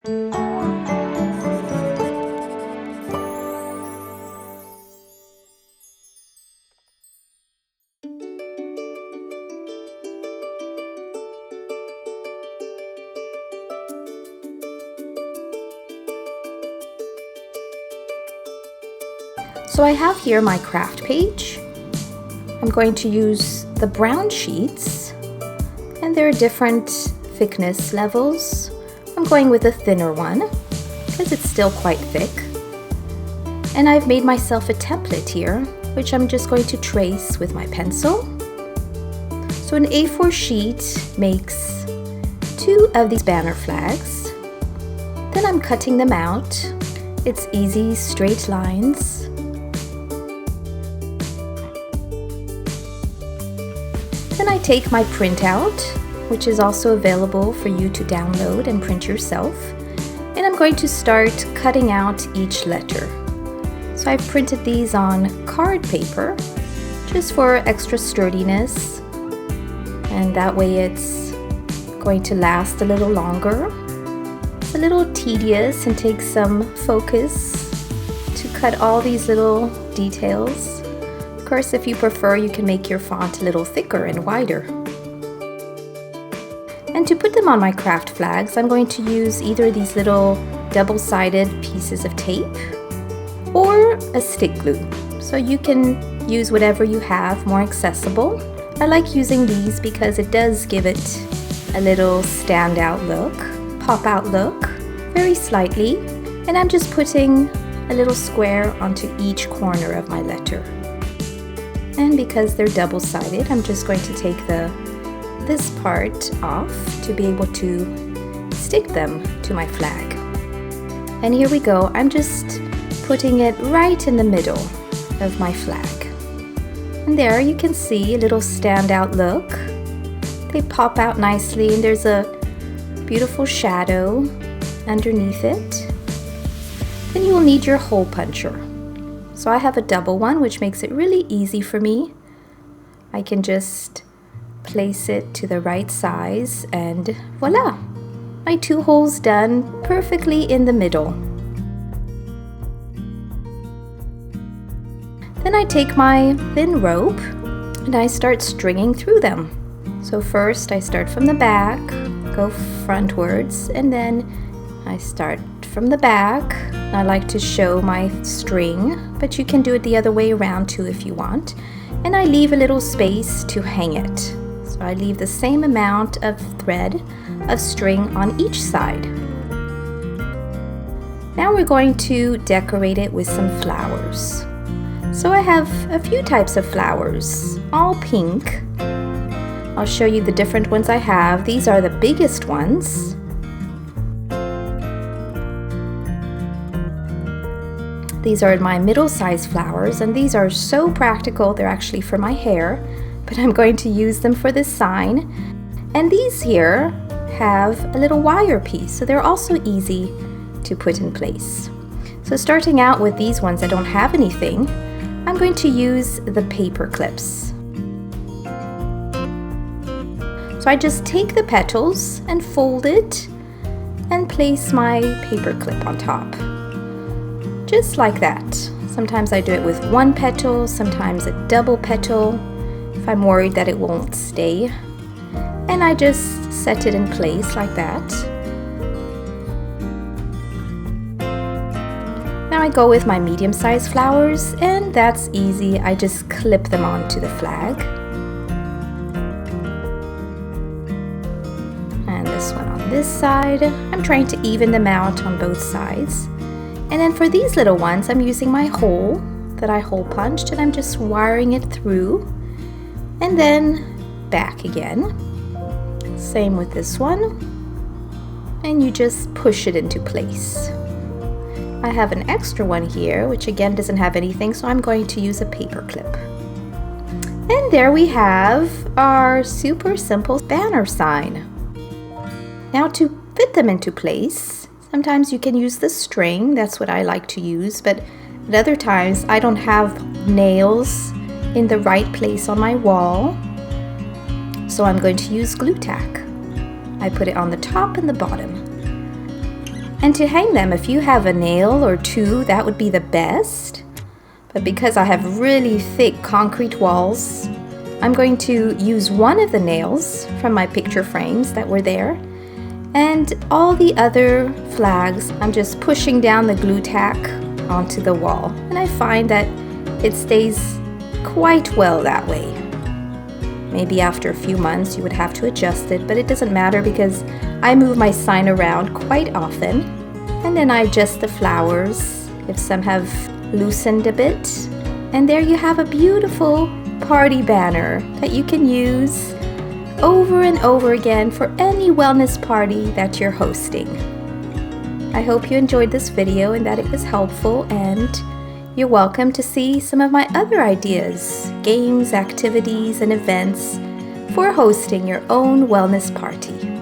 So I have here my craft page. I'm going to use the brown sheets, and there are different thickness levels. I'm going with a thinner one because it's still quite thick. And I've made myself a template here, which I'm just going to trace with my pencil. So an A4 sheet makes 2 of these banner flags. Then I'm cutting them out. It's easy, straight lines. Then I take my printout, which is also available for you to download and print yourself, and I'm going to start cutting out each letter. So I've printed these on card paper just for extra sturdiness, and that way it's going to last a little longer. It's a little tedious and takes some focus to cut all these little details. Of course, if you prefer, you can make your font a little thicker and wider. And to put them on my craft flags, I'm going to use either these little double-sided pieces of tape or a stick glue. So you can use whatever you have more accessible. I like using these because it does give it a little standout look, pop-out look, very slightly. And I'm just putting a little square onto each corner of my letter. And because they're double-sided, I'm just going to take this part off to be able to stick them to my flag. And here we go. I'm just putting it right in the middle of my flag. And there you can see a little standout look. They pop out nicely, and there's a beautiful shadow underneath it. Then you will need your hole puncher. So I have a double one, which makes it really easy for me. I can just place it to the right size, and voila! My 2 holes done perfectly in the middle. Then I take my thin rope and I start stringing through them. So first I start from the back, go frontwards, and then I start from the back. I like to show my string, but you can do it the other way around too if you want. And I leave a little space to hang it. So I leave the same amount of thread of string on each side. Now we're going to decorate it with some flowers. So I have a few types of flowers, all pink. I'll show you the different ones I have. These are the biggest ones. These are my middle-sized flowers, and these are so practical. They're actually for my hair, but I'm going to use them for this sign. And these here have a little wire piece, so they're also easy to put in place. So starting out with these ones that don't have anything, I'm going to use the paper clips. So I just take the petals and fold it and place my paper clip on top. Just like that. Sometimes I do it with 1 petal, sometimes a double petal, if I'm worried that it won't stay. And I just set it in place like that. Now I go with my medium-sized flowers, and that's easy. I just clip them onto the flag. And this one on this side. I'm trying to even them out on both sides. And then for these little ones, I'm using my hole that I hole punched, and I'm just wiring it through and then back again. Same with this one. And you just push it into place. I have an extra one here, which again doesn't have anything, so I'm going to use a paper clip. And there we have our super simple banner sign. Now to fit them into place, sometimes you can use the string. That's what I like to use, but at other times I don't have nails in the right place on my wall, so I'm going to use glue tack. I put it on the top and the bottom. And to hang them, if you have a nail or two, that would be the best. But because I have really thick concrete walls, I'm going to use one of the nails from my picture frames that were there. And all the other flags, I'm just pushing down the glue tack onto the wall. And I find that it stays quite well that way. Maybe after a few months you would have to adjust it, but it doesn't matter because I move my sign around quite often. And then I adjust the flowers if some have loosened a bit. And there you have a beautiful party banner that you can use over and over again for any wellness party that you're hosting. I hope you enjoyed this video and that it was helpful, and you're welcome to see some of my other ideas, games, activities, and events for hosting your own wellness party.